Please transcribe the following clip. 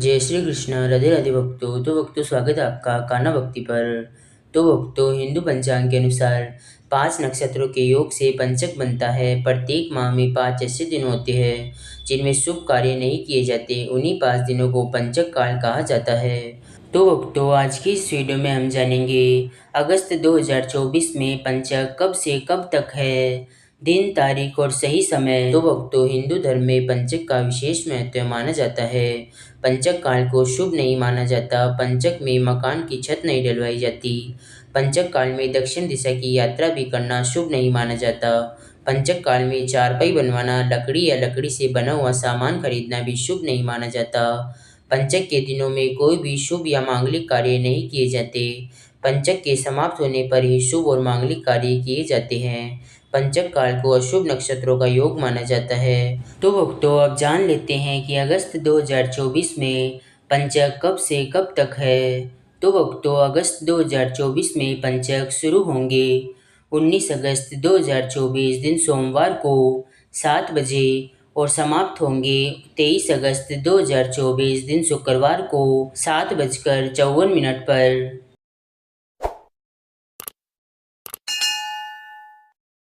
जय श्री कृष्ण। राधे राधे भक्तों। तो भक्तों, स्वागत है आपका कान्हा भक्ति पर। तो भक्तों, हिंदू पंचांग के अनुसार 5 नक्षत्रों के योग से पंचक बनता है। प्रत्येक माह में 5 ऐसे दिन होते हैं जिनमें शुभ कार्य नहीं किए जाते। उन्हीं 5 दिनों को पंचक काल कहा जाता है। तो भक्तों, आज की इस वीडियो में हम जानेंगे अगस्त 2024 में पंचक कब से कब तक है, दिन, तारीख और सही समय। तो भक्तों, हिंदू धर्म में पंचक का विशेष महत्व माना जाता है। पंचक काल को शुभ नहीं माना जाता। पंचक में मकान की छत नहीं डलवाई जाती। पंचक काल में दक्षिण दिशा की यात्रा भी करना शुभ नहीं माना जाता। पंचक काल में चारपाई बनवाना, लकड़ी या लकड़ी से बना हुआ सामान खरीदना भी शुभ नहीं माना जाता। पंचक के दिनों में कोई भी शुभ या मांगलिक कार्य नहीं किए जाते। पंचक के समाप्त होने पर ही शुभ और मांगलिक कार्य किए जाते हैं। पंचक काल को अशुभ नक्षत्रों का योग माना जाता है। तो भक्तों, अब जान लेते हैं कि अगस्त 2024 में पंचक कब से कब तक है। तो भक्तों, अगस्त 2024 में पंचक शुरू होंगे 19 अगस्त 2024 दिन सोमवार को 7 बजे और समाप्त होंगे 23 अगस्त 2024 दिन शुक्रवार को 7:54 पर।